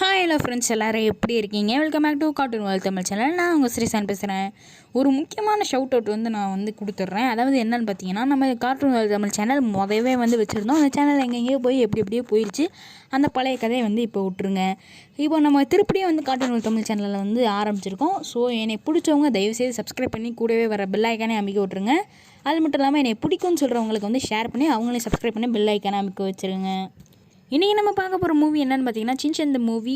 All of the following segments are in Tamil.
ஹாய் ஹலோ ஃப்ரெண்ட்ஸ் எல்லோரும் எப்படி இருக்கீங்க? Welcome back to cartoon world Tamil channel. நான் உங்கள் ஸ்ரீசான் பேசுகிறேன். ஒரு முக்கியமான ஷவுட் அவுட் நான் கொடுத்துட்றேன். அதாவது என்னென்னு பார்த்தீங்கன்னா, நம்ம கார்ட்டூன் வேர்ல்ட் தமிழ் சேனல் முதவே வச்சுருந்தோம். அந்த சேனல் எங்கெங்கேயோ போய் எப்படியோ போயிடுச்சு. அந்த பழைய கதையை இப்போ விட்டுருங்க. இப்போ நம்ம திருப்படியும் கார்ட்டூன் வேர்ல்ட் தமிழ் சேனலில் ஆரம்பிச்சிருக்கோம். ஸோ என்னை பிடிச்சவங்க தயவுசெய்து சப்ஸ்கிரைப் பண்ணி கூடவே வர பெல் ஐக்கானே அமைக்க விட்ருங்க. அது மட்டும் இல்லாமல் என்னை பிடிக்கும்னு சொல்கிறவங்களுக்கு ஷேர் பண்ணி அவங்களையும் சப்ஸ்கிரைப் பண்ணி பெல் ஐக்கானே அமைக்க வச்சுருங்க. இன்றைக்கி நம்ம பார்க்க போகிற மூவி என்னென்னு பார்த்தீங்கன்னா, Shinchan the movie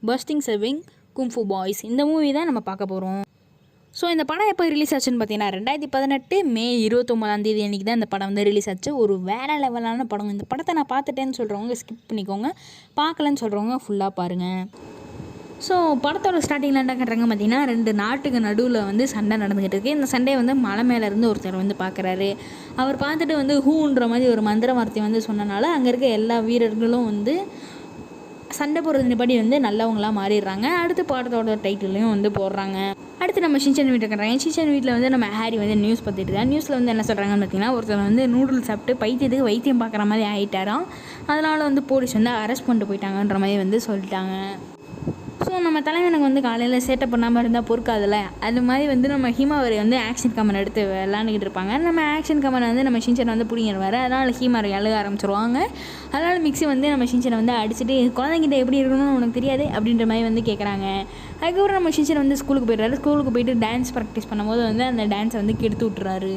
bursting serving kung fu boys. இந்த மூவி தான் நம்ம பார்க்க போகிறோம். ஸோ இந்த படம் எப்போ ரிலீஸ் ஆச்சுன்னு பார்த்தீங்கன்னா 2018 மே 29 அன்றைக்கி தான் இந்த படம் ரிலீஸ் ஆச்சு. ஒரு வேறு லெவலான படம். இந்த படத்தை நான் பார்த்துட்டேன்னு சொல்கிறவங்க ஸ்கிப் பண்ணிக்கோங்க, பார்க்கலன்னு சொல்கிறவங்க ஃபுல்லாக பாருங்கள். ஸோ படத்தோட ஸ்டார்டிங்கில் என்ன கட்டுறாங்க பார்த்தீங்கன்னா, 2 நாட்டுக்கு நடுவில் சண்டை நடந்துக்கிட்டு இருக்குது. இந்த சண்டையை மலை மேலேருந்து ஒருத்தர் பார்க்குறாரு. அவர் பார்த்துட்டு ஹூன்ற மாதிரி ஒரு மந்திர வார்த்தை சொன்னனால அங்கே இருக்க எல்லா வீரர்களும் சண்டை போடுறது நிப்பாடி நல்லவங்களாக மாறிடுறாங்க. அடுத்து படத்தோட டைட்டிலையும் போடுறாங்க. அடுத்து நம்ம ஷின்சான் வீட்டில் இருக்கிறாங்க. ஷின்சான் வீட்டில் நம்ம ஹாரி நியூஸ் பார்த்துட்டு இருக்காங்க. நியூஸில் என்ன சொல்கிறாங்கன்னு பார்த்தீங்கன்னா, ஒருத்தர் நூடுல்ஸ் சாப்பிட்டு பைத்தியத்துக்கு வைத்தியம் பார்க்குற மாதிரி ஆகிட்டாராம். அதனால் போலீஸ் அரெஸ்ட் பண்ணிட்டு போயிட்டாங்கன்ற மாதிரி சொல்லிட்டாங்க. ஸோ நம்ம தலைவனுக்கு காலையில் சேட்டை பண்ணாமல் இருந்தால் பொறுக்காதில்ல, அது மாதிரி நம்ம ஹீமாவரி ஆக்ஷன் கமன் எடுத்து விளாண்டுக்கிட்டு இருப்பாங்க. நம்ம ஆக்ஷன் கமனை நம்ம ஷின்சான் பிடிங்கிடுவார். அதனால் ஹீமாவரி அழுக ஆரம்பிச்சிருவாங்க. அதனால் மிக்ஸி நம்ம ஷின்சானை அடிச்சுட்டு குழந்தைங்கிட்ட எப்படி இருக்கணும்னு உனக்கு தெரியாது அப்படின்ற மாதிரி கேட்குறாங்க. அதுக்கப்புறம் நம்ம ஷின்சான் ஸ்கூலுக்கு போய்ட்றாரு. ஸ்கூலுக்கு போய்ட்டு டான்ஸ் ப்ராக்டிஸ் பண்ணும்போது அந்த டான்ஸை கெடுத்து விட்டுறாரு.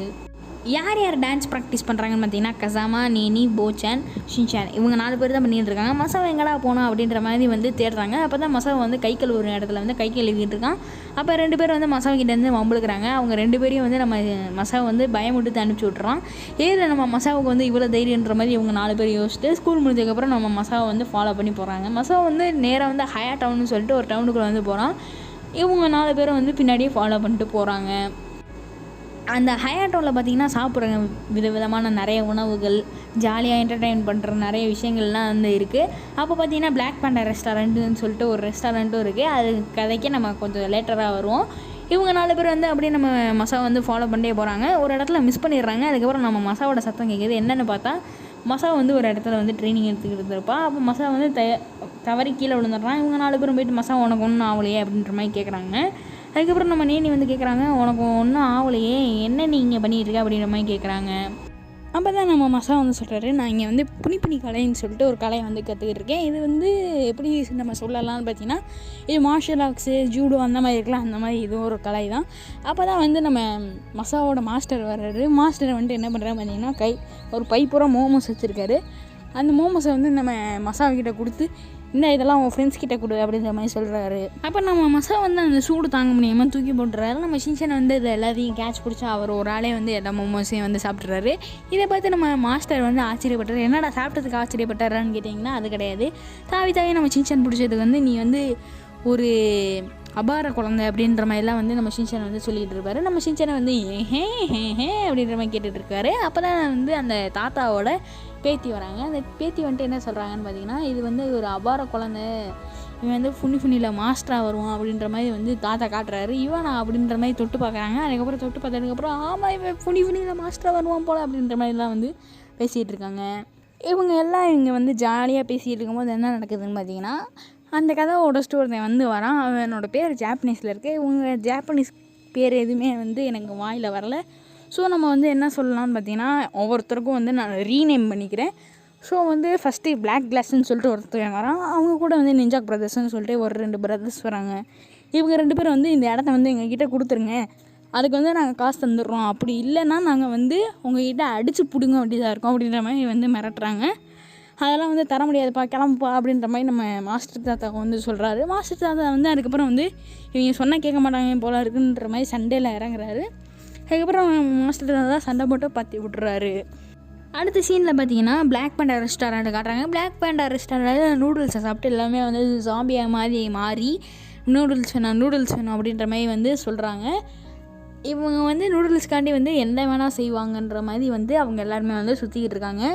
யார் டான்ஸ் ப்ராக்டிஸ் பண்ணுறாங்கன்னு பார்த்தீங்கன்னா, கசாமா, நேனி, போச்சான், ஷின்சான் இவங்க 4 பேர் தான் பண்ணிகிட்டு இருக்காங்க. மசாவை எங்கடா போனோம் அப்படின்ற மாதிரி தேடுறாங்க. அப்போ தான் மசாவை கை கழுவுற இடத்துல கை கழுவிக்கிட்டு இருக்கான். அப்போ 2 பேர் மசாவுக்கிட்டேருந்து வம்பளுக்குறாங்க. அவங்க 2 பேரையும் நம்ம மசாவை பயமுட்டு அனுப்பிச்சி விட்றான். ஏதில் நம்ம மசாவுக்கு இவ்வளோ தைரியன்ற மாதிரி இவங்க 4 பேர் யோசிச்சுட்டு ஸ்கூல் முடிஞ்சதுக்கப்புறம் நம்ம மசாவை ஃபாலோ பண்ணி போகிறாங்க. மசாவை நேராக ஹயா டவுன்னு சொல்லிட்டு ஒரு டவுனுக்குள்ளே போகிறான். இவங்க 4 பேரும் பின்னாடியே ஃபாலோ பண்ணிட்டு போகிறாங்க. அந்த ஹயாட்டோவில் பார்த்திங்கன்னா சாப்பிட்றாங்க விதவிதமான நிறைய உணவுகள், ஜாலியாக என்டர்டெயின் பண்ணுற நிறைய விஷயங்கள்லாம் இருக்குது. அப்போ பார்த்திங்கன்னா பிளாக் பேண்டா ரெஸ்டாரண்ட்டுன்னு சொல்லிட்டு ஒரு ரெஸ்டாரண்ட்டும் இருக்குது. அது கதைக்கு நம்ம கொஞ்சம் லேட்டராக வருவோம். இவங்க 4 பேர் அப்படியே நம்ம மசாவை ஃபாலோ பண்ணிட்டே போகிறாங்க. ஒரு இடத்துல மிஸ் பண்ணிடுறாங்க. அதுக்கப்புறம் நம்ம மசாவோட சத்தம் கேட்குது. என்னென்னு பார்த்தா மசா ஒரு இடத்துல ட்ரைனிங் எடுத்துக்கிட்டு இருந்திருப்பா. அப்போ மசா தவறி கீழே விழுந்துடுறான். இவங்க 4 பேரும் போயிட்டு மசா உனக்கு ஒன்றும் ஆகலையே அப்படின்ற மாதிரி கேட்குறாங்க. அதுக்கப்புறம் நம்ம நேனி கேட்குறாங்க, உனக்கு ஒன்றும் ஆகலையே, என்ன நீங்கள் பண்ணிகிட்டு இருக்க அப்படின்ற மாதிரி கேட்குறாங்க. அப்போ தான் நம்ம மசா சொல்கிறாரு, நான் இங்கே புனிப்புனி கலைன்னு சொல்லிட்டு ஒரு கலையை கற்றுக்கிட்டு இருக்கேன். இது எப்படி நம்ம சொல்லலாம்னு பார்த்தீங்கன்னா, இது மார்ஷல் ஆர்ட்ஸு, ஜூடோ அந்த மாதிரி இருக்கலாம். அந்த மாதிரி இது ஒரு கலை தான். அப்போ தான் நம்ம மசாவோட மாஸ்டர் வர்றாரு. மாஸ்டரை என்ன பண்ணுறாரு பார்த்தீங்கன்னா, ஒரு பைப்புறம் மோமோஸ் வச்சுருக்காரு. அந்த மோமோஸை நம்ம மசாவிக்கிட்ட கொடுத்து, இதெல்லாம் உன் ஃப்ரெண்ட்ஸ் கிட்ட கொடு அப்படின்ற மாதிரி சொல்கிறாரு. அப்போ நம்ம மசா அந்த சூடு தாங்க முடியாமல் தூக்கி போட்டுறாரு. நம்ம ஷின்சான் இது எல்லாத்தையும் கேட்ச் பிடிச்சா அவர் ஒரு ஆளே எல்லா மோமோஸையும் சாப்பிட்றாரு. இதை பார்த்து நம்ம மாஸ்டர் ஆச்சரியப்பட்டார். என்னடா சாப்பிட்டதுக்கு ஆச்சரியப்பட்டாரான்னு கேட்டிங்கன்னா, அது கிடையாது. தாவி நம்ம ஷின்சான் பிடிச்சதுக்கு நீ ஒரு அபார குழந்தை அப்படின்ற மாதிரிலாம் நம்ம ஷின்சான் சொல்லிகிட்டு இருப்பார். நம்ம ஷின்சானை ஹே ஹே ஹே அப்படின்ற மாதிரி கேட்டுட்ருக்காரு. அப்போ தான் அந்த தாத்தாவோட பேத்தி வராங்க. அந்த பேத்தி என்ன சொல்கிறாங்கன்னு பார்த்தீங்கன்னா, இது ஒரு அபார குழந்தை, இவன் ஃபுன்னியில் மாஸ்டராக வருவான் அப்படின்ற மாதிரி தாத்தா காட்டுறாரு. இவனா அப்படின்ற மாதிரி தொட்டு பார்க்குறாங்க. அதுக்கப்புறம் தொட்டு பார்த்ததுக்கப்புறம் ஆமாம் இவன் ஃபுன்னியில் மாஸ்டராக வருவான் போல் அப்படின்ற மாதிரிலாம் பேசிகிட்டு இருக்காங்க. இவங்க எல்லாம் இங்கே ஜாலியாக பேசிகிட்டு இருக்கும்போது என்ன நடக்குதுன்னு பார்த்தீங்கன்னா, அந்த கதையோட ஸ்டோரி வரான். அவனோட பேர் ஜாப்பனீஸில் இருக்குது. இவங்க ஜாப்பனீஸ் பேர் எதுவுமே எனக்கு வாயில் வரல. ஸோ நம்ம என்ன சொல்லலாம்னு பார்த்தீங்கன்னா, ஒவ்வொருத்தருக்கும் நான் ரீநேம் பண்ணிக்கிறேன். ஸோ ஃபஸ்ட்டு பிளாக் கிளாஸ்ன்னு சொல்லிட்டு ஒருத்தர் வரான். அவங்க கூட நிஞ்சாக் பிரதர்ஸ்ன்னு சொல்லிட்டு ஒரு 2 பிரதர்ஸ் வராங்க. இவங்க 2 பேரும் இந்த இடத்த எங்ககிட்ட கொடுத்துருங்க, அதுக்கு நாங்கள் காசு தந்துடுறோம், அப்படி இல்லைன்னா நாங்கள் உங்ககிட்ட அடித்து பிடுங்க வேண்டியதாக இருக்கும் அப்படின்ற மாதிரி மிரட்டுறாங்க. அதெல்லாம் தர முடியாதுப்பா, கிளம்புப்பா அப்படின்ற மாதிரி நம்ம மாஸ்டர் தாத்தா சொல்கிறாரு. மாஸ்டர் தாத்தா அதுக்கப்புறம் இவங்க சொன்னால் கேட்க மாட்டாங்க போல இருக்குன்ற மாதிரி சண்டையில் இறங்குறாரு. அதுக்கப்புறம் மாஸ்டர் தாத்தா சண்டை போட்டு பற்றி விட்டுறாரு. அடுத்த சீனில் பார்த்தீங்கன்னா பிளாக் பேண்டா ரெஸ்டாரண்ட் காட்டுறாங்க. பிளாக் பேண்டா ரெஸ்டாரண்ட் நூடுல்ஸை சாப்பிட்டு எல்லாமே ஜாம்பியாக மாதிரி மாறி நூடுல்ஸ் வேணும் அப்படின்ற மாதிரி சொல்கிறாங்க. இவங்க நூடுல்ஸ்காண்டி என்ன வேணால் செய்வாங்கன்ற மாதிரி அவங்க எல்லாருமே சுற்றிக்கிட்டு இருக்காங்க.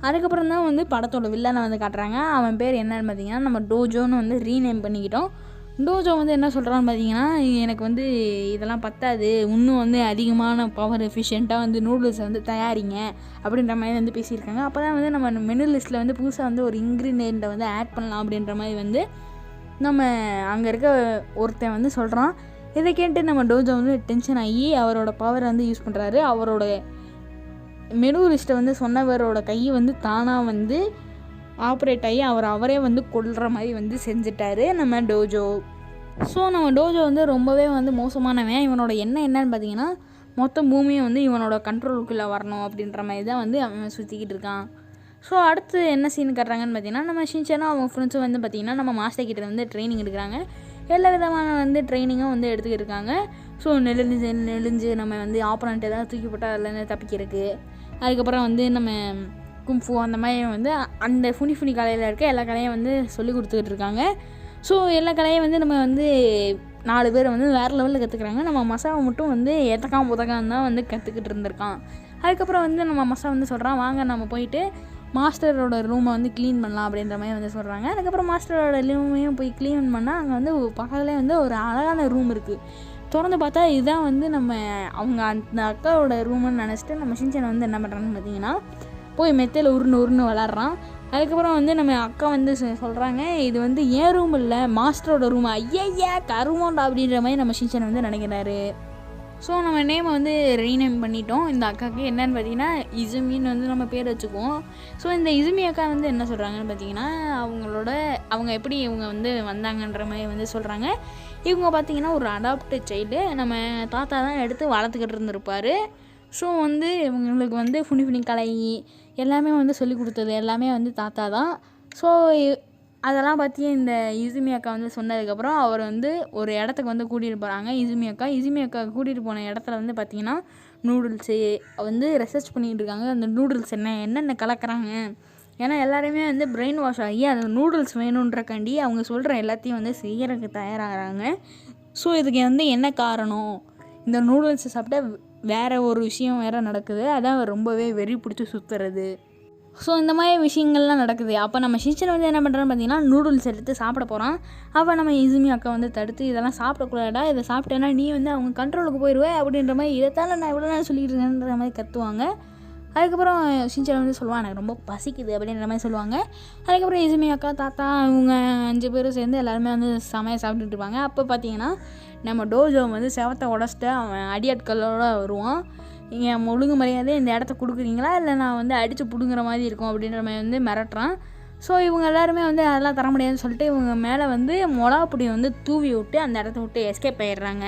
அதுக்கப்புறம் தான் படத்தோட வில்லனை காட்டுறாங்க. அவன் பேர் என்னன்னு பார்த்தீங்கன்னா, நம்ம டோஜோன்னு ரீநேம் பண்ணிக்கிட்டோம். டோஜோ என்ன சொல்கிறான்னு பார்த்தீங்கன்னா, எனக்கு இதெல்லாம் பத்தாது, இன்னும் அதிகமான பவர் எஃபிஷியண்ட்டாக நூடுல்ஸை தயாரிங்க அப்படின்ற மாதிரி பேசியிருக்காங்க. அப்போ தான் நம்ம மெனு லிஸ்ட்டில் புதுசாக ஒரு இன்க்ரீடியண்ட்டை ஆட் பண்ணலாம் அப்படின்ற மாதிரி நம்ம அங்கே இருக்க ஒருத்தன் வந்து சொல்கிறான். இதை கேட்டு நம்ம டோஜோ வந்து டென்ஷன் ஆகி அவரோட பவரை வந்து யூஸ் பண்ணுறாரு. அவரோட மெனூரிஸ்ட்டை வந்து சொன்னவரோட கை வந்து தானாக வந்து ஆப்ரேட் ஆகி அவரே வந்து கொல்ற மாதிரி வந்து செஞ்சிட்டாரு நம்ம டோஜோ. ஸோ நம்ம டோஜோ வந்து ரொம்பவே வந்து மோசமானவன். இவனோட என்னன்னு பார்த்தீங்கன்னா மொத்த பூமியை வந்து இவனோட கண்ட்ரோலுக்குள்ளே வரணும் அப்படின்ற மாதிரி தான் வந்து அவன் சுற்றிக்கிட்டு இருக்கான். ஸோ அடுத்து என்ன சீன் கட்டுறாங்கன்னு பார்த்தீங்கன்னா நம்ம ஷின்சானும் அவங்க ஃப்ரெண்ட்ஸும் வந்து பார்த்திங்கன்னா நம்ம மாஸ்டர் கிட்ட வந்து ட்ரைனிங் எடுக்கிறாங்க. எல்லா விதமான வந்து ட்ரைனிங்கும் வந்து எடுத்துக்கிட்டு இருக்காங்க. ஸோ நெளிஞ்சு நம்ம வந்து ஆப்போனண்ட் ஏதாவது தூக்கி போட்டால் அதில் தப்பிக்கிறதுக்கு, அதுக்கப்புறம் வந்து நம்ம கும்ஃபு அந்த மாதிரி வந்து அந்த ஃபுனி கலையில் இருக்க எல்லா கலையும் வந்து சொல்லி கொடுத்துக்கிட்டு இருக்காங்க. ஸோ எல்லா கலையும் வந்து நம்ம வந்து 4 பேர் வந்து வேறு லெவலில் கற்றுக்குறாங்க. நம்ம மசாவை மட்டும் வந்து எத்தக்காம் புதக்கான் தான் வந்து கற்றுக்கிட்டு இருந்திருக்கான். அதுக்கப்புறம் வந்து நம்ம மசா வந்து சொல்கிறான், வாங்க நம்ம போயிட்டு மாஸ்டரோட ரூமை வந்து க்ளீன் பண்ணலாம் அப்படின்ற மாதிரி வந்து சொல்கிறாங்க. அதுக்கப்புறம் மாஸ்டரோட ரூமையும் போய் க்ளீன் பண்ணால் அங்கே வந்து பக்கத்துலேயே வந்து ஒரு அழகான ரூம் இருக்குது. திறந்து பார்த்தா இதுதான் வந்து அவங்க அந்த அக்காவோட ரூமுன்னு நினச்சிட்டு நம்ம ஷின்சான் வந்து என்ன பண்ணுறான்னு பார்த்தீங்கன்னா போய் மெத்தையில் உருண்டு விளாட்றான். அதுக்கப்புறம் வந்து நம்ம அக்கா வந்து சொல்கிறாங்க, இது வந்து ஏன் ரூம் இல்லை மாஸ்டரோட ரூம். ஐயா கருமோண்டா அப்படின்ற மாதிரி நம்ம ஷின்சான் வந்து நினைக்கிறாரு. ஸோ நம்ம நேமை வந்து ரீநேம் பண்ணிட்டோம். இந்த அக்காவுக்கு என்னென்னு பார்த்தீங்கன்னா இசுமின்னு வந்து நம்ம பேர் வச்சுக்குவோம். ஸோ இந்த இசுமி அக்கா வந்து என்ன சொல்கிறாங்கன்னு பார்த்தீங்கன்னா அவங்க எப்படி இவங்க வந்து வந்தாங்கன்ற மாதிரி வந்து சொல்கிறாங்க. இவங்க பார்த்திங்கன்னா ஒரு அடாப்டட் சைல்டு, நம்ம தாத்தா தான் எடுத்து வளர்த்துக்கிட்டு இருந்திருப்பார். ஸோ வந்து இவங்களுக்கு வந்து ஃபுனி கலை எல்லாமே வந்து சொல்லி கொடுத்தது எல்லாமே வந்து தாத்தா தான். ஸோ அதெல்லாம் பற்றி இந்த இசுமி அக்கா வந்து சொன்னதுக்கப்புறம் அவர் வந்து ஒரு இடத்துக்கு வந்து கூட்டிகிட்டு போகிறாங்க. இசுமி அக்கா கூட்டிகிட்டு போன இடத்துல வந்து பார்த்திங்கன்னா நூடுல்ஸு வந்து ரிசர்ச் பண்ணிகிட்டு இருக்காங்க. அந்த நூடுல்ஸ் என்னென்ன கலக்கிறாங்க, ஏன்னா எல்லாருமே வந்து பிரெயின் வாஷ் ஆகி அந்த நூடுல்ஸ் வேணுன்றக்காண்டி அவங்க சொல்கிற எல்லாத்தையும் வந்து செய்கிறதுக்கு தயாராகிறாங்க. ஸோ இதுக்கு வந்து என்ன காரணம், இந்த நூடுல்ஸை சாப்பிட்டா வேறு ஒரு விஷயம் வேறு நடக்குது, அதான் ரொம்பவே வெறி பிடிச்சி சுற்றுறது. ஸோ இந்த மாதிரி விஷயங்கள்லாம் நடக்குது. அப்போ நம்ம ஷின்சான் வந்து என்ன பண்ணுறான்னு பார்த்தீங்கன்னா நூடுல்ஸ் எடுத்து சாப்பிட போகிறான். அப்போ நம்ம இசுமி அக்கா வந்து தடுத்து இதெல்லாம் சாப்பிடக்கூடாடா, இதை சாப்பிட்டேன்னா நீ வந்து அவங்க கண்ட்ரோலுக்கு போயிடுவேன் அப்படின்ற மாதிரி இதைத்தால் நான் இவ்வளோ நேரம் சொல்லிட்டு இருக்கேன்ற மாதிரி கற்றுவாங்க. அதுக்கப்புறம் ஷின்சான் வந்து சொல்லுவான், எனக்கு ரொம்ப பசிக்குது அப்படின்ற மாதிரி சொல்லுவாங்க. அதுக்கப்புறம் இசுமி அக்கா தாத்தா இவங்க 5 பேரும் சேர்ந்து எல்லாருமே வந்து சமையல் சாப்பிட்டுட்டு இருப்பாங்க. அப்போ பார்த்தீங்கன்னா நம்ம டோஜோ வந்து செவத்தை உடச்சிட்டு அவன் அடியாட்களோடு வருவான். நீங்கள் ஒழுங்கு மரியாதை இந்த இடத்த கொடுக்குறீங்களா இல்லை நான் வந்து அடித்து பிடுங்குற மாதிரி இருக்கும் அப்படின்ற மாதிரி வந்து மிரட்டுறான். ஸோ இவங்க எல்லாருமே வந்து அதெல்லாம் தர முடியாதுன்னு சொல்லிட்டு இவங்க மேலே வந்து மிளகாப்பொடி வந்து தூவி விட்டு அந்த இடத்த விட்டு எஸ்கேப் ஆயிடுறாங்க.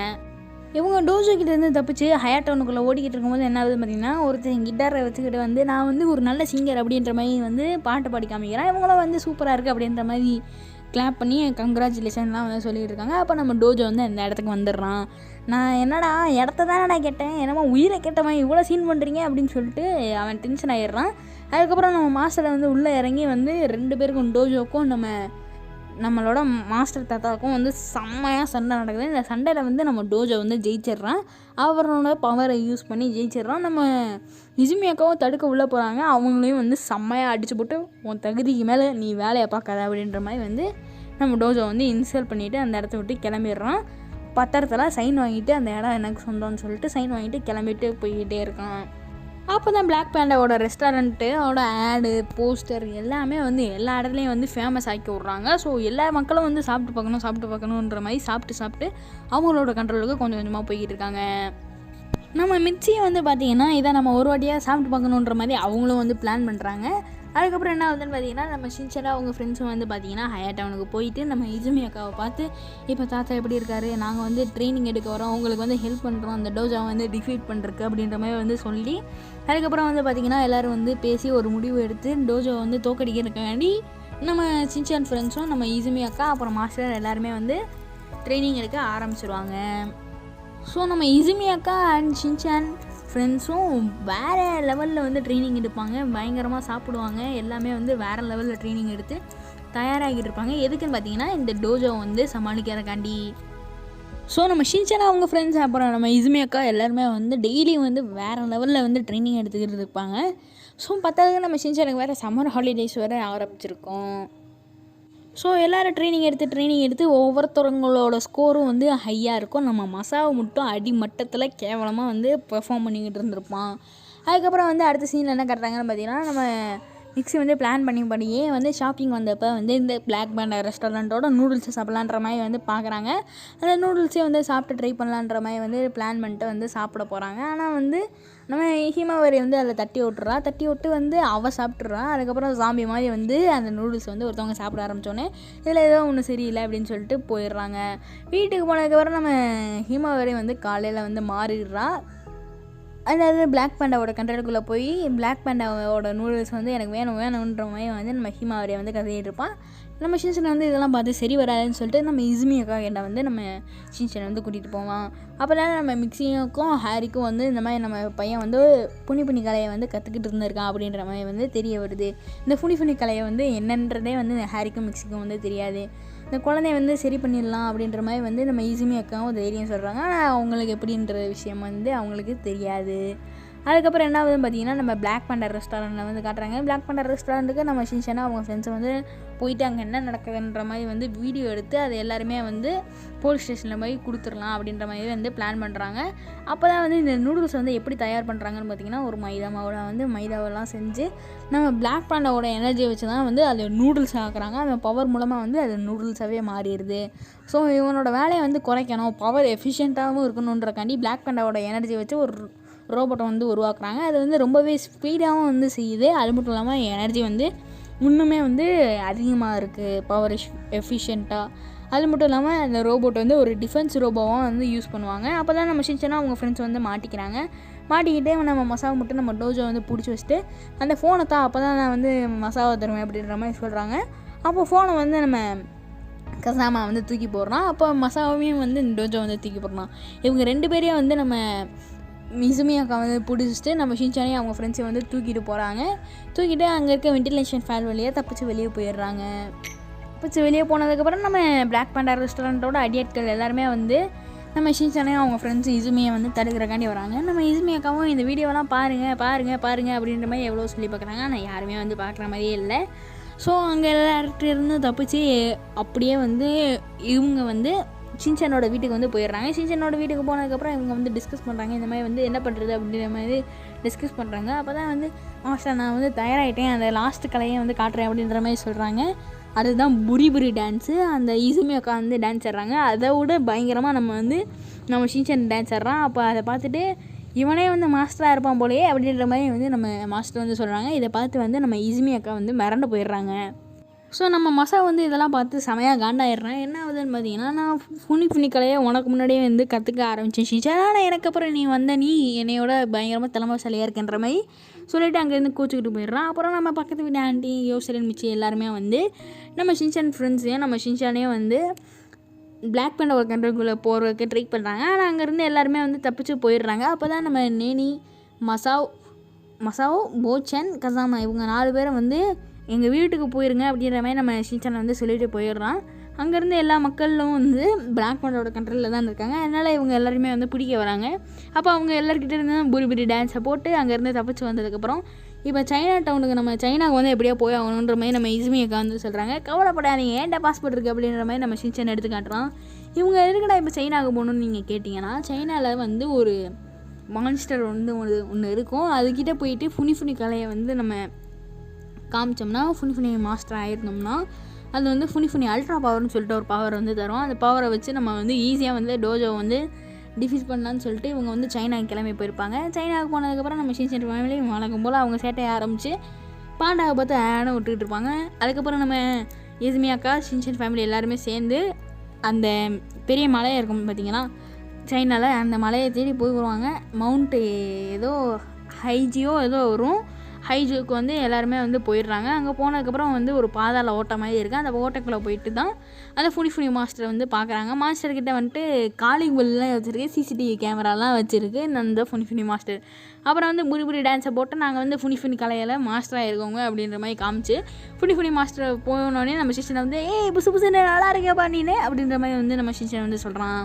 இவங்க டோஜோ கிட்டேருந்து தப்பிச்சு ஹயாட்டவுனுக்குள்ளே ஓடிக்கிட்டு இருக்கும்போது என்ன ஆகுது பார்த்திங்கன்னா ஒருத்தன் கிட்டாரை வச்சுக்கிட்டு வந்து நான் வந்து ஒரு நல்ல சிங்கர் அப்படின்ற மாதிரி வந்து பாட்டு பாடி காமிக்கிறேன். இவங்களாம் வந்து சூப்பராக இருக்குது அப்படின்ற மாதிரி கிளாப் பண்ணி கங்க்ராச்சுலேஷன்லாம் வந்து சொல்லிகிட்டு இருக்காங்க. அப்போ நம்ம டோஜோ வந்து அந்த இடத்துக்கு வந்துடுறான். நான் என்னடா இடத்த தானே நான் கேட்டேன், என்னமோ உயிரை கேட்டவன் இவ்வளோ சீன் பண்ணுறீங்க அப்படின்னு சொல்லிட்டு அவன் டென்ஷன் ஆகிடுறான். அதுக்கப்புறம் நம்ம மாஸ்டரை வந்து உள்ளே இறங்கி வந்து 2 பேருக்கும் டோஜோக்கும் நம்மளோட மாஸ்டர் தாத்தாவுக்கும் வந்து செம்மையாக சண்டை நடக்குது. இந்த சண்டையில் வந்து நம்ம டோஜோ வந்து ஜெயிச்சிட்றான். அவரோட பவரை யூஸ் பண்ணி ஜெயிச்சிட்றான். நம்ம இசுமி அக்காவும் தடுக்க உள்ளே போகிறாங்க. அவங்களையும் வந்து செம்மையாக அடிச்சு போட்டு உன் தகுதிக்கு மேலே நீ வேலையை பார்க்காத அப்படின்ற மாதிரி வந்து நம்ம டோஜோ வந்து இன்சல்ட் பண்ணிவிட்டு அந்த இடத்த விட்டு கிளம்பிடுறான். பத்திரத்தில் சைன் வாங்கிட்டு அந்த இடம் எனக்கு சொந்தம்னு சொல்லிட்டு சைன் வாங்கிட்டு கிளம்பிட்டு போய்கிட்டே இருக்கான். அப்போ தான் பிளாக் பேண்டாவோட ரெஸ்டாரண்ட்டு அதோட ஆடு போஸ்டர் எல்லாமே வந்து எல்லா இடத்துலையும் வந்து ஃபேமஸ் ஆக்கி விட்றாங்க. ஸோ எல்லா மக்களும் வந்து சாப்பிட்டு பார்க்கணுன்ற மாதிரி சாப்பிட்டு அவங்களோட கண்ட்ரோலுக்கு கொஞ்சம் கொஞ்சமாக போய்கிட்டு இருக்காங்க. நம்ம மிச்சியை வந்து பார்த்திங்கன்னா இதை நம்ம ஒரு வாட்டியாக சாப்பிட்டு பார்க்கணுன்ற மாதிரி அவங்களும் வந்து பிளான் பண்ணுறாங்க. அதுக்கப்புறம் என்ன ஆகுதுன்னு பார்த்தீங்கன்னா நம்ம ஷின்சான் அவங்க ஃப்ரெண்ட்ஸும் வந்து பார்த்திங்கன்னா ஹயாட்டவுனுக்கு போயிட்டு நம்ம இசுமி அக்காவை பார்த்து இப்போ தாத்தா எப்படி இருக்காரு, நாங்கள் வந்து ட்ரைனிங் எடுக்க வரோம், உங்களுக்கு வந்து ஹெல்ப் பண்ணுறோம், அந்த டோஜாவை வந்து டிஃபீட் பண்ணுறதுக்கு அப்படின்ற மாதிரி வந்து சொல்லி அதுக்கப்புறம் வந்து பார்த்திங்கன்னா எல்லோரும் வந்து பேசி ஒரு முடிவு எடுத்து டோஜாவை வந்து தோக்கடிக்கிறதுக்கு வேண்டி நம்ம ஷின்சான் ஃப்ரெண்ட்ஸும் நம்ம இசுமி அக்கா அப்புறம் மாஸ்டர் எல்லாருமே வந்து ட்ரைனிங் எடுக்க ஆரம்பிச்சிருவாங்க. ஸோ நம்ம இசுமி அக்கா அண்ட் ஷின்சான் ஃப்ரெண்ட்ஸும் வேறு லெவலில் வந்து ட்ரைனிங் எடுப்பாங்க, பயங்கரமாக சாப்பிடுவாங்க, எல்லாமே வந்து வேறு லெவலில் ட்ரைனிங் எடுத்து தயாராகிட்டு இருப்பாங்க. எதுக்குன்னு பார்த்தீங்கன்னா இந்த டோஜோ வந்து சமாளிக்கிறதுக்காண்டி. ஸோ நம்ம ஷின்சான் அவங்க ஃப்ரெண்ட்ஸ் அப்புறம் நம்ம இசுமி அக்கா எல்லாருமே வந்து டெய்லியும் வந்து வேறு லெவலில் வந்து ட்ரைனிங் எடுத்துக்கிட்டு இருப்பாங்க. ஸோ பத்தாவது நம்ம ஷின்சானுக்கு வேறு சம்மர் ஹாலிடேஸ் வேறு ஆரம்பிச்சிருக்கோம். ஸோ எல்லோரும் ட்ரைனிங் எடுத்து ஒவ்வொருத்தவங்களோட ஸ்கோரும் வந்து ஹையாக இருக்கும். நம்ம மசாவை மட்டும் அடி மட்டத்தில் கேவலமாக வந்து பெர்ஃபார்ம் பண்ணிக்கிட்டு இருந்திருப்பான். அதுக்கப்புறம் வந்து அடுத்த சீனில் என்ன கட்டுறாங்கன்னு பார்த்தீங்கன்னா நம்ம மிக்ஸி வந்து பிளான் பண்ணியே வந்து ஷாப்பிங் வந்தப்போ வந்து இந்த பிளாக் பேண்டர் ரெஸ்டாரண்ட்டோட நூடுல்ஸை சாப்பிட்லான்ற மாதிரி வந்து பார்க்குறாங்க. அந்த நூடுல்ஸே வந்து சாப்பிட்டு ட்ரை பண்ணலான்ற மாதிரி வந்து பிளான் பண்ணிட்டு வந்து சாப்பிட போகிறாங்க. ஆனால் வந்து நம்ம ஹீமாவரி வந்து அதில் தட்டி விட்டு வந்து அவள் சாப்பிட்றா. அதுக்கப்புறம் ஜாம்பி மாதிரி வந்து அந்த நூடுல்ஸ் வந்து ஒருத்தவங்க சாப்பிட ஆரம்பித்தோன்னே இதில் ஏதோ ஒன்று சரியில்லை அப்படின்னு சொல்லிட்டு போயிடுறாங்க. வீட்டுக்கு போனதுக்கப்புறம் நம்ம ஹீமாவரி வந்து காலையில் வந்து மாறிடுறா. அதாவது பிளாக் பேண்டாவோட கண்ட்ரோலுக்குள்ளே போய் பிளாக் பேண்டாவோட நூடுல்ஸ் வந்து எனக்கு வேணுன்ற மாதிரி வந்து நம்ம ஹீமாவரியை வந்து கதையிட்டு இருப்பான். நம்ம ஷின்சனை வந்து இதெல்லாம் பார்த்து சரி வராதுன்னு சொல்லிட்டு நம்ம இசுமி அக்கா கிட்ட வந்து நம்ம ஷின்சனை வந்து கூட்டிகிட்டு போவான். அப்போ தான் நம்ம மிக்ஸிக்கும் ஹாரிக்கும் வந்து இந்த மாதிரி நம்ம பையன் வந்து புனி கலையை வந்து கற்றுக்கிட்டு இருந்திருக்கான் அப்படின்ற மாதிரி வந்து தெரிய வருது. இந்த புனி கலையை வந்து என்னன்றதே வந்து ஹாரிக்கும் மிக்ஸிக்கும் வந்து தெரியாது. இந்த குழந்தைய வந்து சரி பண்ணிடலாம் அப்படின்ற மாதிரி வந்து நம்ம இசுமி அக்காவும் தைரியம் சொல்கிறாங்க. ஆனால் அவங்களுக்கு எப்படின்ற விஷயம் வந்து அவங்களுக்கு தெரியாது. அதுக்கப்புறம் என்ன ஆகுதுன்னு பார்த்தீங்கன்னா நம்ம பிளாக் பேண்டர் ரெஸ்டாரண்ட்டில் வந்து காட்டுறாங்க. பிளாக் பேண்டர் ரெஸ்டாரண்ட்டுக்கு நம்ம ஷின்சனா அவங்க ஃப்ரெண்ட்ஸை வந்து போயிட்டு அங்கே என்ன நடக்குதுன்ற மாதிரி வந்து வீடியோ எடுத்து அது எல்லாருமே வந்து போலீஸ் ஸ்டேஷனில் போய் கொடுத்துடலாம் அப்படின்ற மாதிரி வந்து பிளான் பண்ணுறாங்க. அப்போ தான் வந்து இந்த நூடுல்ஸ் வந்து எப்படி தயார் பண்ணுறாங்கன்னு பார்த்தீங்கன்னா ஒரு மைதாவெல்லாம் செஞ்சு நம்ம பிளாக் பேண்டாவோட எனர்ஜியை வச்சு தான் வந்து அது நூடுல்ஸ் ஆக்குறாங்க. அந்த பவர் மூலமாக வந்து அது நூடுல்ஸாகவே மாறிடுது. ஸோ இவனோட வேலையை வந்து குறைக்கணும், பவர் எஃபிஷியண்ட்டாகவும் இருக்கணுன்றக்காண்டி பிளாக் பேண்டாவோட எனர்ஜியை வச்சு ஒரு ரோபோட்டை வந்து உருவாக்குறாங்க. அது வந்து ரொம்பவே ஸ்பீடாகவும் வந்து செய்யுது. அது மட்டும் இல்லாமல் எனர்ஜி வந்து இன்னுமே வந்து அதிகமாக இருக்குது, பவர் எஃபிஷியண்ட்டாக. அது மட்டும் இல்லாமல் அந்த ரோபோட் வந்து ஒரு டிஃபென்ஸ் ரோபோவாக வந்து யூஸ் பண்ணுவாங்க. அப்போ தான் நம்ம ஷின்சனா அவங்க ஃப்ரெண்ட்ஸ் வந்து மாட்டிக்கிட்டே நம்ம மசாவை மட்டும் நம்ம டோஜோ வந்து பிடிச்சி வச்சுட்டு அந்த ஃபோனை தான் அப்போ தான் நான் வந்து மசாவை தருவேன் அப்படின்ற மாதிரி சொல்கிறாங்க. அப்போ ஃபோனை வந்து நம்ம கசாமா வந்து தூக்கி போடுறான். அப்போ மசாவையும் வந்து டோஜோ வந்து தூக்கி போடுறான். இவங்க 2 பேரையும் வந்து நம்ம இசுமி அக்கா வந்து பிடிச்சிட்டு நம்ம ஷின்சானையும் அவங்க ஃப்ரெண்ட்ஸை வந்து தூக்கிட்டு போகிறாங்க. தூக்கிட்டு அங்கே இருக்க வென்டிலேஷன் ஃபேன் வழியாக தப்பிச்சு வெளியே போயிடுறாங்க. தப்பிச்சு வெளியே போனதுக்கப்புறம் நம்ம பிளாக் பேண்டர் ரெஸ்டாரண்ட்டோட அடியாட்கள் எல்லாருமே வந்து நம்ம ஷின்சானையும் அவங்க ஃப்ரெண்ட்ஸ் இசுமியை வந்து தடுக்கிறக்காண்டி வராங்க. நம்ம இசுமி அக்காவும் இந்த வீடியோலாம் பாருங்கள் அப்படின்ற மாதிரி எவ்வளோ சொல்லி பார்க்குறாங்க. ஆனால் யாருமே வந்து பார்க்குற மாதிரியே இல்லை. ஸோ அங்கே எல்லார்கிட்டேருந்து தப்பிச்சு அப்படியே வந்து இவங்க வந்து ஷின்சானோட வீட்டுக்கு வந்து போயிடுறாங்க. ஷின்சானோட வீட்டுக்கு போனதுக்கப்புறம் இவங்க வந்து டிஸ்கஸ் பண்ணுறாங்க. இந்த மாதிரி வந்து என்ன பண்ணுறது அப்படின்ற மாதிரி டிஸ்கஸ் பண்ணுறாங்க. அப்போ தான் வந்து மாஸ்டர் நான் வந்து தயாராகிட்டேன், அந்த லாஸ்ட்டு கலையை வந்து காட்டுறேன் அப்படின்ற மாதிரி சொல்கிறாங்க. அதுதான் புரி டான்ஸு. அந்த இசுமி அக்கா வந்து டான்ஸ் ஆடுறாங்க. அதை விட பயங்கரமாக நம்ம ஷின்சான் டான்ஸ் ஆடுறான். அப்போ அதை பார்த்துட்டு இவனே வந்து மாஸ்டராக இருப்பான் போலையே அப்படின்ற மாதிரி வந்து நம்ம மாஸ்டர் வந்து சொல்கிறாங்க. இதை பார்த்து வந்து நம்ம இசுமி அக்கா வந்து மிரண்டு போயிடுறாங்க. ஸோ நம்ம மசா வந்து இதெல்லாம் பார்த்து செமையாக காண்டாயிடுறேன். என்ன ஆகுதுன்னு பார்த்தீங்கன்னா நான் புனி கலையை உனக்கு முன்னாடியே வந்து கற்றுக்க ஆரம்பித்தேன் ஷின்சான். ஆனால் எனக்கு அப்புறம் நீ என்னையோட பயங்கரமாக தலைமைசாலியாக இருக்குன்ற மாதிரி சொல்லிவிட்டு அங்கேருந்து கூச்சிக்கிட்டு போயிடுறான். அப்புறம் நம்ம பக்கத்து வீட்டு ஆண்டி யோசலின் மிச்சி எல்லாருமே வந்து நம்ம ஷின்சான் ஃப்ரெண்ட்ஸையும் நம்ம ஷின்சானையும் வந்து பிளாக் பேண்டோட கண்ட்ரோலுக்குள்ளே போகிறதுக்கு ட்ரை பண்ணுறாங்க. ஆனால் அங்கேருந்து எல்லாருமே வந்து தப்பிச்சு போயிடுறாங்க. அப்போ தான் நம்ம நேனி, மசாவோ, போச்சன், கசாமா இவங்க 4 பேரும் வந்து எங்கள் வீட்டுக்கு போயிருங்க அப்படின்ற மாதிரி நம்ம ஷின்சானை வந்து சொல்லிட்டு போயிடுறான். அங்கேருந்து எல்லா மக்களும் வந்து பிளாக் பேண்டோட கண்ட்ரோலில் தான் இருக்காங்க. அதனால் இவங்க எல்லாருமே வந்து பிடிக்க வராங்க. அப்போ அவங்க எல்லாருக்கிட்டே இருந்து புரி டான்ஸை போட்டு அங்கேருந்து தப்பிச்சு வந்ததுக்கப்புறம் இப்போ சைனா டவுனுக்கு நம்ம சைனாவுக்கு வந்து எப்படியோ போய் ஆகணுன்ற மாதிரி நம்ம இசுமி அக்கா வந்து சொல்கிறாங்க. கவலைப்படாதீங்க, ஏன்டா பாஸ்போர்ட் இருக்குது அப்படின்ற மாதிரி நம்ம ஷின்சான் எடுத்து காட்டுறான். இவங்க எதுக்குடா இப்போ சைனாவுக்கு போகணுன்னு நீங்கள் கேட்டிங்கன்னா சைனாவில் வந்து ஒரு மான்ஸ்டர் வந்து ஒன்று இருக்கும். அதுக்கிட்ட போயிட்டு புனி கலையை வந்து நம்ம காமிச்சோம்னா புனி மாஸ்டர் ஆகிருந்தோம்னா அது வந்து புனி அல்ட்ரா பவர்னு சொல்லிட்டு ஒரு பவர் வந்து தரும். அந்த பவரை வச்சு நம்ம வந்து ஈஸியாக வந்து டோஜோ வந்து டிஃபீட் பண்ணலான்னு சொல்லிட்டு இவங்க வந்து சைனாவுக்கு கிளம்பி போயிருப்பாங்க. சைனாவுக்கு போனதுக்கப்புறம் நம்ம ஷின்சான் ஃபேமிலி வழக்கம் போல் அவங்க சேட்டையை ஆரம்பித்து பாண்டாவை பார்த்து ஆன விட்டுக்கிட்டு இருப்பாங்க. அதுக்கப்புறம் நம்ம இசுமி அக்கா ஷின்சான் ஃபேமிலி எல்லாருமே சேர்ந்து அந்த பெரிய மலையை இருக்கும் பார்த்திங்கன்னா சைனாவில், அந்த மலையை தேடி போய் வருவாங்க. மவுண்ட்டு ஏதோ ஹைஜியோ ஏதோ வரும். ஹைஜுக்கு வந்து எல்லாருமே வந்து போயிடுறாங்க. அங்கே போனதுக்கப்புறம் வந்து ஒரு பாதாள ஓட்டை மாதிரி இருக்குது. அந்த ஓட்டைக்குள்ளே போயிட்டு தான் அந்த புனி மாஸ்டரை வந்து பார்க்குறாங்க. மாஸ்டர்கிட்ட வந்துட்டு காலிங் பெல்லாம் வச்சுருக்கு, சிசிடிவி கேமராலாம் வச்சுருக்கு அந்த புனி மாஸ்டர். அப்புறம் வந்து புரி டான்ஸை போட்டு நாங்கள் வந்து புனி கலையில் மாஸ்டராக இருக்கோங்க அப்படின்ற மாதிரி காமிச்சு புனி மாஸ்டரை போனோடனே நம்ம ஷின்சான் வந்து புசு நல்லா இருக்கேப்பா நீனே அப்படின்ற மாதிரி வந்து நம்ம ஷின்சான் வந்து சொல்கிறான்.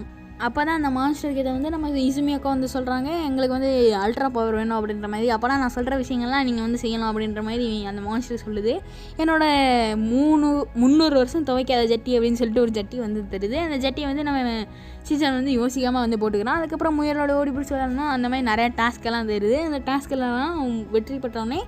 அப்போ தான் அந்த மாஸ்டர்கிட்ட வந்து நம்ம இசுமி அக்கா வந்து சொல்கிறாங்க எங்களுக்கு வந்து அல்ட்ரா பவர் வேணும் அப்படின்ற மாதிரி. அப்போ தான் நான் சொல்கிற விஷயங்கள்லாம் நீங்கள் வந்து செய்யலாம் அப்படின்ற மாதிரி அந்த மாஸ்டர் சொல்லுது. என்னோடய 300 வருஷம் துவைக்காத ஜட்டி அப்படின்னு சொல்லிட்டு ஒரு ஜட்டி வந்து தருது. அந்த ஜட்டியை வந்து நம்ம ஷின்சான் வந்து யோசிக்காமல் வந்து போட்டுக்கிறான். அதுக்கப்புறம் முயலோட ஓடி பிடிச்சி விளாட்ணும் அந்த மாதிரி நிறையா டாஸ்க்கெல்லாம் தருது. அந்த டாஸ்க்கெல்லாம் வெற்றி பெற்றோடனே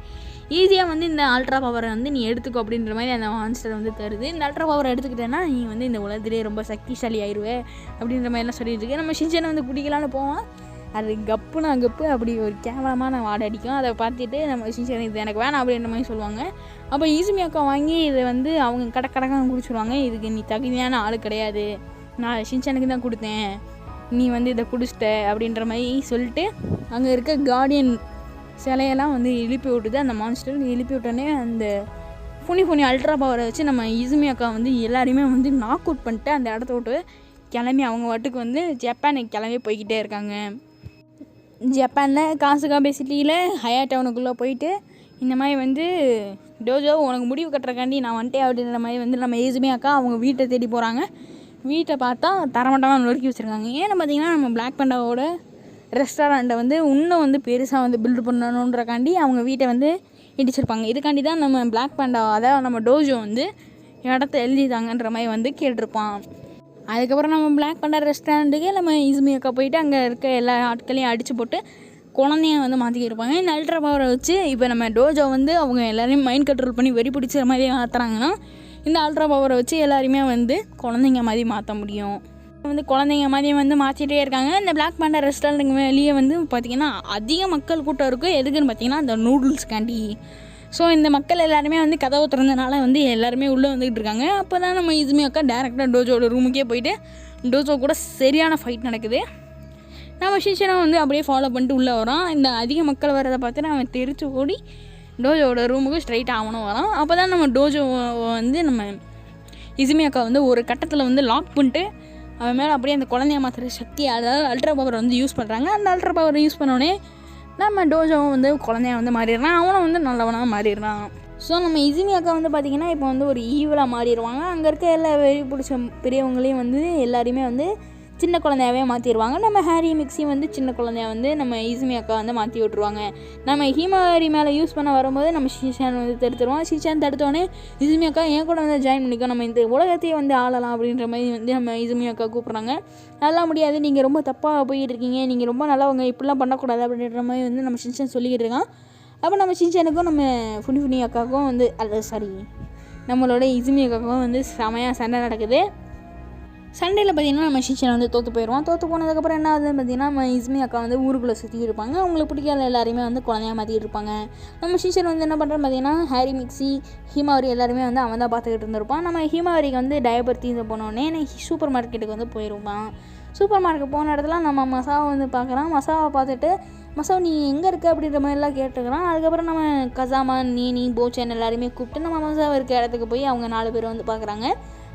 ஈஸியாக வந்து இந்த அல்ட்ரா பவரை வந்து நீ எடுத்துக்கோ அப்படின்ற மாதிரி அந்த மான்ஸ்டர் வந்து தருது. இந்த அல்ட்ரா பவரை எடுத்துக்கிட்டேன்னா நீ வந்து இந்த உலகத்திலே ரொம்ப சக்திசாலி ஆயிடுவே அப்படின்ற மாதிரிலாம் சொல்லிட்டு இருக்கு. நம்ம ஷின்சானை வந்து பிடிக்கலான்னு போவோம், அது கப்புனா கப்பு அப்படி ஒரு கேவலமான வாடை அடிக்கும். அதை பார்த்துட்டு நம்ம ஷின்சான் இது எனக்கு வேணாம் அப்படின்ற மாதிரி சொல்லுவாங்க. அப்போ இசுமி அக்கா வாங்கி இதை வந்து அவங்க கடக்காக குடிச்சிடுவாங்க. இதுக்கு நீ தகுதியான ஆள் கிடையாது, நான் ஷின்சானுக்கு தான் கொடுத்தேன், நீ வந்து இதை குடிச்சிட்ட அப்படின்ற மாதிரி சொல்லிட்டு அங்கே இருக்க கார்டியன் சிலையெல்லாம் வந்து எழுப்பி விட்டுது. அந்த மான்ஸ்டர் எழுப்பி விட்டோன்னே அந்த ஃபுனி அல்ட்ரா பவரை வச்சு நம்ம இசுமி அக்கா வந்து எல்லாரையுமே வந்து நாக் அவுட் பண்ணிட்டு அந்த இடத்த விட்டு கிளம்பி அவங்க வாட்டுக்கு வந்து ஜப்பானுக்கு கிளம்பி போய்கிட்டே இருக்காங்க. ஜப்பானில் காசுகாபே சிட்டியில் ஹயா டவுனுக்குள்ளே போயிட்டு இந்த மாதிரி வந்து டோஜோ உனக்கு முடிவு கட்டுறக்காண்டி நான் வந்துட்டேன் அப்படின்ற மாதிரி வந்து நம்ம இசுமி அக்கா அவங்க வீட்டை தேடி போகிறாங்க. வீட்டை பார்த்தா தரமட்டமாக நொறுக்கி வச்சுருக்காங்க. ஏன்னு பார்த்தீங்கன்னா நம்ம பிளாக் பண்டாவோட ரெஸ்டாரண்ட்டை வந்து இன்னும் வந்து பெருசாக வந்து பில்டு பண்ணணுன்றக்காண்டி அவங்க வீட்டை வந்து இடிச்சிருப்பாங்க. இதுக்காண்டி தான் நம்ம பிளாக் பண்டா அதாவது நம்ம டோஜோ வந்து இடத்த எழுதிதாங்கன்ற மாதிரி வந்து கேட்டிருப்பான். அதுக்கப்புறம் நம்ம பிளாக் பண்டா ரெஸ்டாரண்ட்டுக்கு நம்ம இசுமி அக்கா போயிட்டு அங்கே இருக்க எல்லா ஆட்களையும் அடித்து போட்டு குழந்தைய வந்து மாற்றிக்கிருப்பாங்க. இந்த அல்ட்ரா பவரை வச்சு இப்போ நம்ம டோஜோ வந்து அவங்க எல்லாரையும் மைண்ட் கண்ட்ரோல் பண்ணி வெறி பிடிச்சிற மாதிரி மாற்றுறாங்கன்னா இந்த அல்ட்ரா பவரை வச்சு எல்லாருமே வந்து குழந்தைங்க மாதிரி மாற்ற முடியும். வந்து குழந்தைங்க மாதிரி வந்து மாற்றிட்டே இருக்காங்க. இந்த பிளாக் பண்டா ரெஸ்டாரண்ட்டுக்கு வெளியே வந்து பார்த்திங்கன்னா அதிக மக்கள் கூட்டம் இருக்கும். எதுக்குன்னு பார்த்திங்கன்னா அந்த நூடுல்ஸ்காண்டி. ஸோ இந்த மக்கள் எல்லாருமே வந்து கதவு திறந்தனால வந்து எல்லாருமே உள்ளே வந்துக்கிட்டு இருக்காங்க. அப்போ தான் நம்ம இசுமி அக்கா டேரெக்டாக டோஜோட ரூமுக்கே போயிட்டு டோஜோ கூட சரியான ஃபைட் நடக்குது. நம்ம ஷின்சானை வந்து அப்படியே ஃபாலோ பண்ணிட்டு உள்ளே வரோம். இந்த அதிக மக்கள் வரதை பார்த்து அவன் தெரிச்சு ஓடி டோஜோட ரூமுக்கு ஸ்ட்ரைட்டாக அவனும் வரான். அப்போ தான் நம்ம டோஜோ வந்து நம்ம இசுமி அக்கா வந்து ஒரு கட்டத்தில் வந்து லாக் பண்ணிட்டு அவன் மேலே அப்படியே அந்த குழந்தைய மாத்திர சக்தி அதாவது அல்ட்ரா பவரை வந்து யூஸ் பண்ணுறாங்க. அந்த அல்ட்ரா பவரை யூஸ் பண்ணோடனே நம்ம டோஜோவும் வந்து குழந்தைய வந்து மாறிடுறான், அவனும் வந்து நல்லவனாக மாறிடுறான். ஸோ நம்ம இசுமி அக்கா வந்து பார்த்திங்கன்னா இப்போ வந்து ஒரு ஈவலாக மாறிடுவாங்க. அங்கே இருக்க எல்லா வெறி பிடிச்ச பெரியவங்களையும் வந்து எல்லாரையுமே வந்து சின்ன குழந்தையாவே மாற்றிடுவாங்க. நம்ம ஹாரி மிக்ஸி வந்து சின்ன குழந்தைய வந்து நம்ம இசுமி அக்கா வந்து மாற்றி விட்ருவாங்க. நம்ம ஹீமாரி மேலே யூஸ் பண்ண வரும்போது நம்ம ஷின்சான் வந்து தடுத்துருவோம். ஷின்சான் தடுத்தோடனே இசுமி அக்கா என் கூட வந்து ஜாயின் பண்ணிக்கோ, நம்ம இந்த உலகத்தையே வந்து ஆளலாம் அப்படின்ற மாதிரி வந்து நம்ம இசுமி அக்கா கூப்பிட்றாங்க. அதெல்லாம் முடியாது, நீங்கள் ரொம்ப தப்பாக போயிட்டு இருக்கீங்க, நீங்கள் ரொம்ப நல்லவங்க, இப்படிலாம் பண்ணக்கூடாது அப்படின்ற மாதிரி வந்து நம்ம ஷின்சான் சொல்லிக்கிட்டு இருக்கான். அப்போ நம்ம ஷின்சானுக்கும் நம்ம ஃபுனி அக்காவுக்கும் வந்து நம்மளோட இசுமி அக்காவுக்கும் வந்து செமையாக சண்டை நடக்குது. சண்டையில் பார்த்திங்கன்னா நம்ம ஷின்சான் வந்து தோற்று போயிடுவான். தோற்று போனதுக்கப்புறம் என்ன ஆகுதுன்னு பார்த்திங்கன்னா நம்ம இசுமி அக்கா வந்து ஊருக்குள்ளே சுற்றிட்டு இருப்பாங்க. அவங்களுக்கு பிடிக்காத எல்லாருமே வந்து குழந்தையாக மாற்றிட்டு இருப்பாங்க. நம்ம ஷின்சான் வந்து என்ன பண்ணுறோன்னு பார்த்திங்கன்னா ஹாரி மிக்ஸி ஹீமாவரி எல்லாருமே வந்து அவன் தான் பார்த்துக்கிட்டு இருந்திருப்பான். நம்ம ஹீமாவரிக்கு வந்து டயப்பர் தீர்ந்து போனோடனே சூப்பர் மார்க்கெட்டுக்கு வந்து போயிருப்பான். சூப்பர் மார்க்கெட் போன இடத்துல நம்ம மசாவை வந்து பார்க்குறான். மசாவை பார்த்துட்டு மசாவை நீ எங்கே இருக்க அப்படின்ற மாதிரிலாம் கேட்டுக்கிறான். அதுக்கப்புறம் நம்ம கசாமா நீனி போச்சன் எல்லாருமே கூப்பிட்டு நம்ம மசாவை இருக்க இடத்துக்கு போய் அவங்க 4 பேர் வந்து பார்க்குறாங்க.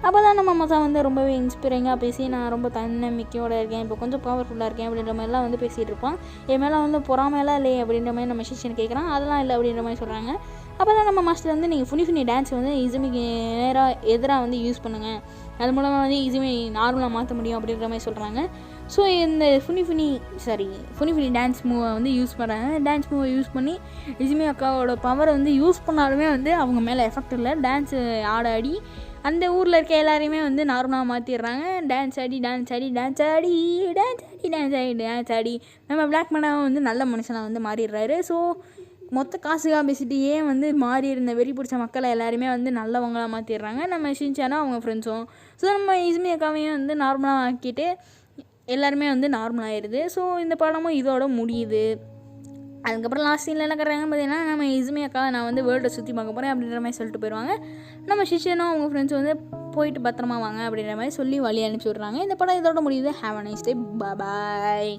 அப்போ தான் நம்ம மசா வந்து ரொம்பவே இன்ஸ்பைரிங்காக பேசி நான் ரொம்ப தன்னம்பிக்கையோடு இருக்கேன், இப்போ கொஞ்சம் பவர்ஃபுல்லாக இருக்கேன் அப்படின்ற மாதிரிலாம் வந்து பேசிகிட்டு இருப்பான். என் மேலே வந்து பொறாமையெல்லாம் இல்லையே அப்படின்ற மாதிரி நம்ம ஷின்சான் கேட்குறான். அதெல்லாம் இல்லை அப்படின்ற மாதிரி சொல்கிறாங்க. அப்போ தான் நம்ம மாஸ்டர் வந்து நீங்கள் ஃபுனி டான்ஸ் வந்து இசுமிக்கு எதிராக வந்து யூஸ் பண்ணுங்கள், அது மூலமாக வந்து இசுமி நார்மலாக மாற்ற முடியும் அப்படின்ற மாதிரி சொல்கிறாங்க. ஸோ இந்த ஃபுனி டான்ஸ் மூவை வந்து யூஸ் பண்ணுறாங்க. டான்ஸ் மூவை யூஸ் பண்ணி இசுமி அக்காவோட பவரை வந்து யூஸ் பண்ணாலுமே வந்து அவங்க மேலே எஃபெக்ட் இல்லை. டான்ஸு ஆடி அந்த ஊரில் இருக்க எல்லாரையுமே வந்து நார்மலாக மாற்றிடுறாங்க. டான்ஸ் ஆடி நம்ம பிளாக் மேனாக வந்து நல்ல மனுஷனாக வந்து மாறிடுறாரு. ஸோ மொத்த காசுக்காக பேசிட்டு ஏன் வந்து மாறி இருந்த வெறி பிடிச்ச மக்களை எல்லாருமே வந்து நல்லவங்களாக மாற்றிடுறாங்க. நம்ம ஷின்சானும் அவங்க ஃப்ரெண்ட்ஸும். ஸோ நம்ம இசுமி அக்காவையும் வந்து நார்மலாக ஆக்கிட்டு எல்லாருமே வந்து நார்மலாகிடுது. ஸோ இந்த படமும் இதோட முடியுது. அதுக்கப்புறம் லாஸ்ட் சீனில் என்ன கட்டுறாங்கன்னு பார்த்தீங்கன்னா நம்ம இசுமி அக்கா நான் வந்து வேர்ல்டை சுற்றி பார்க்க போகிறேன் அப்படின்ற மாதிரி சொல்லிட்டு போயிடுவாங்க. நம்ம ஷின்சானும் அவங்க ஃப்ரெண்ட்ஸ் வந்து போயிட்டு பத்திரமா வாங்க அப்படின்ற மாதிரி சொல்லி வழி அனுப்பிச்சி விட்றாங்க. இந்த படம் இதோட முடியுது. Have a nice day, bye.